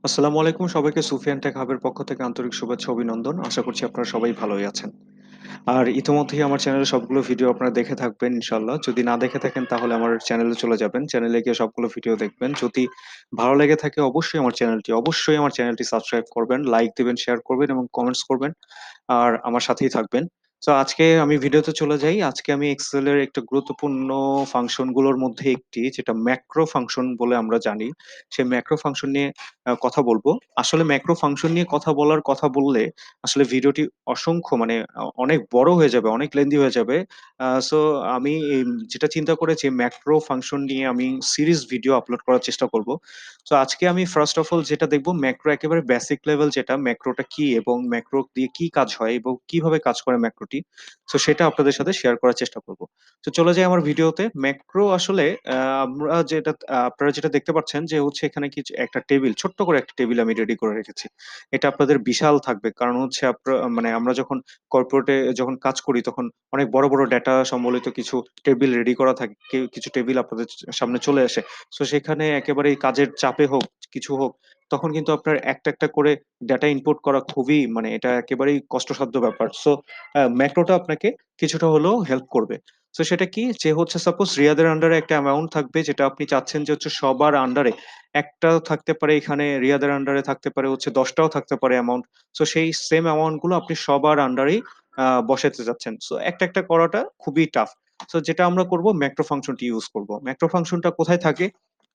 আসসালামু আলাইকুম সবাইকে সুফিয়ান টেক হাবের পক্ষ থেকে আন্তরিক শুভেচ্ছা অভিনন্দন। আশা করছি আপনারা সবাই ভালোই আছেন। আর ইতিমধ্যেই আমার চ্যানেলে সবগুলো ভিডিও আপনারা দেখে থাকবেন ইনশাআল্লাহ। যদি না দেখে থাকেন তাহলে আমার চ্যানেলে চলে যাবেন। চ্যানেলে গিয়ে সবগুলো ভিডিও দেখবেন। যদি ভালো লেগে থাকে অবশ্যই আমার চ্যানেলটি সাবস্ক্রাইব করবেন, লাইক দিবেন, শেয়ার করবেন এবং কমেন্টস করবেন। আর আমার সাথেই থাকবেন। তো আজকে আমি ভিডিওতে চলে যাই। আজকে আমি এক্সেল এর একটা গুরুত্বপূর্ণ ফাংশন গুলোর মধ্যে একটি যেটা ম্যাক্রো ফাংশন বলে আমরা জানি। সেই ম্যাক্রো ফাংশন নিয়ে কথা বলবো। আসলে ম্যাক্রো ফাংশন নিয়ে কথা বললে আসলে ভিডিওটি অসংখ্য মানে অনেক বড় হয়ে যাবে, অনেক লেন্দি হয়ে যাবে। সো আমি যেটা চিন্তা করেছি ম্যাক্রো ফাংশন নিয়ে আমি সিরিজ ভিডিও আপলোড করার চেষ্টা করব। সো আজকে আমি ফার্স্ট অফ অল যেটা দেখব ম্যাক্রো একেবারে বেসিক লেভেল যেটা ম্যাক্রোটা কি এবং ম্যাক্রো দিয়ে কি কাজ হয় এবং কিভাবে কাজ করে ম্যাক্রোটি। সো সেটা আপনাদের সাথে শেয়ার করার চেষ্টা করব। তো চলে যাই আমার ভিডিওতে। ম্যাক্রো আসলে আমরা যেটা আপনারা যেটা দেখতে পাচ্ছেন যে হচ্ছে এখানে কিছু একটা টেবিল, ছোট্ট করে একটা টেবিল আমি রেডি করে রেখেছি। এটা আপনাদের বিশাল থাকবে। কারণ হচ্ছে মানে আমরা যখন কর্পোরেটে যখন কাজ করি তখন অনেক বড়, বড় ডেটা সম্বলিত কিছু টেবিল রেডি করা থাকে। কিছু টেবিল আপনাদের সামনে চলে আসে। সো সেখানে একেবারেই কাজের চাপে হোক, কিছু হোক, তখন কিন্তু আপনার একটা করে ডেটা ইনপুট করা খুবই মানে এটা একেবারেই কষ্টসাধ্য ব্যাপার। সো ম্যাক্রোটা আপনাকে কিছুটা হলেও হেল্প করবে। সো সেটা কি? যে হচ্ছে সাপোজ রিয়াদের আন্ডারে একটা অ্যামাউন্ট থাকবে যেটা আপনি চাচ্ছেন যে হচ্ছে সবার আন্ডারে একটাও থাকতে পারে এখানে রিয়াদের আন্ডারে থাকতে পারে হচ্ছে ১০ টাও থাকতে পারে অ্যামাউন্ট। সো সেই সেম অ্যামাউন্ট গুলো আপনি সবার আন্ডারেই বসাতে চাচ্ছেন। সো একটা করাটা খুবই টাফ। সো যেটা আমরা করব ম্যাক্রো ফাংশনটি ইউজ করব। ম্যাক্রো ফাংশনটা কোথায় থাকে?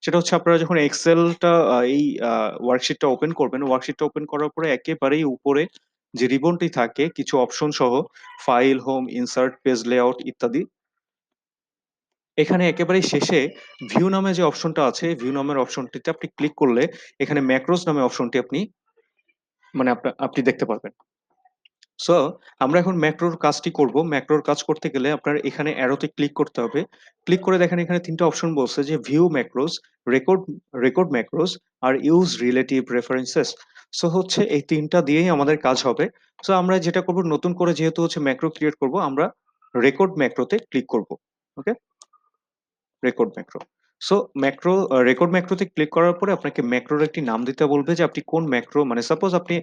সেটা হচ্ছে আপনারা যখন এক্সেলটা এই ওয়ার্কশিটটা ওপেন করবেন, ওয়ার্কশিটটা ওপেন করার পরে একেবারেই উপরে যে রিবনটি থাকে কিছু অপশন সহ file, home, insert, page layout ইত্যাদি। এখানে একেবারেই শেষে ভিউ নামে যে অপশনটা আছে, ভিউ নামের অপশনটিতে আপনি ক্লিক করলে এখানে ম্যাক্রোস নামে অপশনটি আপনি মানে আপনি দেখতে পারবেন। সো আমরা এখন ম্যাক্রোর কাজটি করব। ম্যাক্রোর কাজ করতে গেলে আপনার এখানে অ্যারোতে ক্লিক করতে হবে। ক্লিক করে দেখেন এখানে ৩ টা অপশন বলছে যে view macros, record record macros আর ইউজ রিলেটিভ রেফারেন্সেস। সো হচ্ছে এই ৩ টা দিয়েই আমাদের কাজ হবে। সো আমরা যেটা করব নতুন করে যেহেতু হচ্ছে ম্যাক্রো ক্রিয়েট করব, আমরা রেকর্ড ম্যাক্রোতে ক্লিক করব। Okay? Record macro. So record ম্যাক্রোতে ক্লিক করার পরে আপনাকে ম্যাক্রোর একটি নাম দিতে বলবে যে আপনি কোন ম্যাক্রো মানে সাপোজ আপনি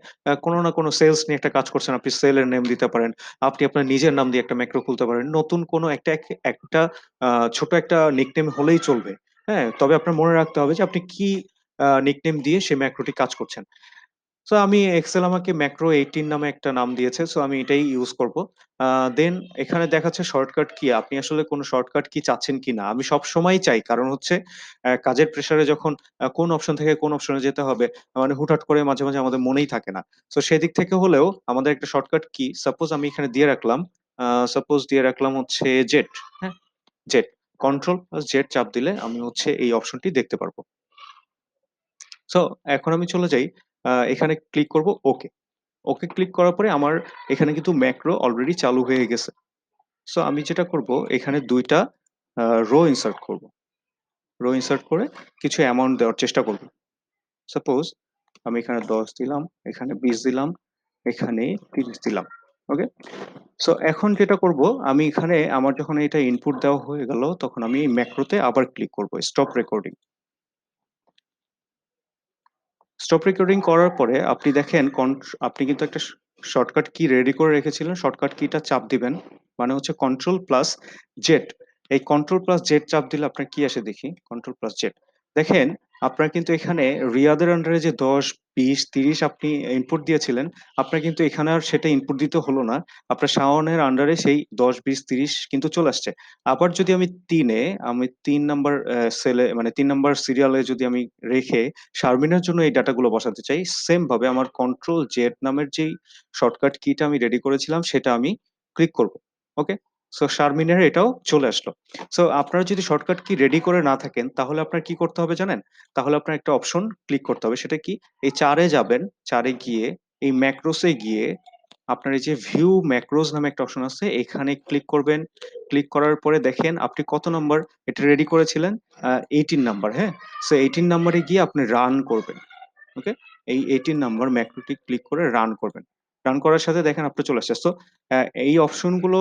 কোনো না কোনো সেলস নিয়ে একটা কাজ করছেন, আপনি সেলের নেম দিতে পারেন। আপনি আপনার নিজের নাম দিয়ে একটা ম্যাক্রো খুলতে পারেন। নতুন কোনো একটা আ ছোট একটা নিকনেম হলেই চলবে। হ্যাঁ? তবে আপনার মনে রাখতে হবে যে আপনি কি নিকনেম দিয়ে সেই ম্যাক্রোটি কাজ করছেন। সো আমি এক্সেল আমাকে ম্যাক্রো 18 নামে একটা নাম দিয়েছে। সো আমি এটাই ইউজ করব। আ দেন এখানে দেখাচ্ছে শর্টকাট কি। আপনি আসলে কোন শর্টকাট কি চাচ্ছেন কিনা? আমি সবসময়ই চাই। কারণ হচ্ছে কাজের প্রেশারে যখন কোন অপশন থেকে কোন অপশনে যেতে হবে মানে হুটহাট করে মাঝে আমাদের মনেই থাকে না। সো সেদিক থেকে হলেও আমাদের একটা শর্টকাট কি সাপোজ আমি এখানে দিয়ে রাখলাম। সাপোজ দিয়ে রাখলাম হচ্ছে জেড, হ্যাঁ? জেড। কন্ট্রোল প্লাস জেড চাপ দিলে আমি হচ্ছে এই অপশনটি দেখতে পারব। সো এখন আমি চলে যাই। এখানে ক্লিক করব ওকে। ওকে ক্লিক করার পরে আমার এখানে কিন্তু ম্যাক্রো অলরেডি চালু হয়ে গেছে। সো আমি যেটা করব এখানে ২ টা রো ইনসার্ট করব। রো ইনসার্ট করে কিছু অ্যামাউন্ট দেওয়ার চেষ্টা করব। সাপোজ আমি এখানে ১০ দিলাম, এখানে ২০ দিলাম, এখানে ৩০ দিলাম। ওকে? সো এখন যেটা করব আমি এখানে আমার যখন এটা ইনপুট দেওয়া হয়ে গেল তখন আমি ম্যাক্রোতে আবার ক্লিক করব স্টপ রেকর্ডিং। স্টপ রেকর্ডিং করার পরে আপনি দেখেন আপনি কিন্তু একটা শর্টকাট কি রেডি করে রেখেছিলেন। শর্টকাট কিটা চাপ দিবেন। মানে হচ্ছে কন্ট্রোল প্লাস জেড। এই কন্ট্রোল প্লাস জেড চাপ দিলে আপনার কি আসে দেখি? Control plus Z. দেখেন আপনার কিন্তু এখানে রিয়াদের আন্ডারে যে ১০, ২০, ৩০ আপনি ইনপুট দিয়েছিলেন, আপনার কিন্তু এখানে আর সেটা ইনপুট দিতে হলো না। আপনার শাওনের আন্ডারে সেই ১০, ২০, ৩০ কিন্তু চলে আসছে। আবার যদি আমি ৩ নাম্বার সেলে মানে ৩ নাম্বার সিরিয়ালে যদি আমি রেখে শারমিনের জন্য এই ডাটাগুলো বসাতে চাই। সেম ভাবে আমার কন্ট্রোল জেড নামের যেই শর্টকাট কিটা আমি রেডি করেছিলাম সেটা আমি ক্লিক করব। ওকে? সো শারমিনের এটাও চলে আসলো। সো আপনারা যদি শর্টকাট কি রেডি করে না থাকেন তাহলে আপনার কি করতে হবে জানেন? তাহলে আপনার একটা অপশন ক্লিক করতে হবে। সেটা কি? এই ৪ এ যাবেন, ৪ এ গিয়ে এই ম্যাক্রোস এ গিয়ে আপনার এই যে ভিউ ম্যাক্রোস নামে একটা অপশন আছে এখানে ক্লিক করবেন। ক্লিক করার পরে দেখেন আপনি কত নাম্বার এটা রেডি করেছিলেন? 18 নাম্বার, হ্যাঁ? সো 18 নাম্বারে গিয়ে আপনি রান করবেন। ওকে? এই 18 নাম্বার ম্যাক্রোটি ক্লিক করে রান করবেন। রান করার সাথে দেখেন আপনার চলে আসছে। সো এই অপশনগুলো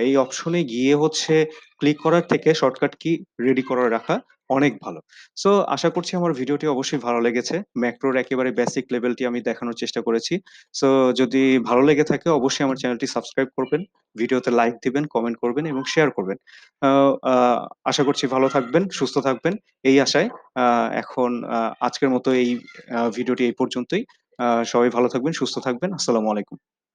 এই অপশনে গিয়ে হচ্ছে ক্লিক করার থেকে শর্টকাট কি রেডি করে রাখা অনেক ভালো। সো আশা করছি আমার ভিডিওটি অবশ্যই ভালো লেগেছে। ম্যাক্রোর একেবারে বেসিক লেভেলটি আমি দেখানোর চেষ্টা করেছি। সো যদি ভালো লেগে থাকে অবশ্যই আমার চ্যানেলটি সাবস্ক্রাইব করবেন, ভিডিওতে লাইক দিবেন, কমেন্ট করবেন এবং শেয়ার করবেন। আ আ আশা করছি ভালো থাকবেন, সুস্থ থাকবেন। এই আশায় আ এখন আজকের মতো এই ভিডিওটি এই পর্যন্তই। সবাই ভালো থাকবেন, সুস্থ থাকবেন। আসসালামু আলাইকুম।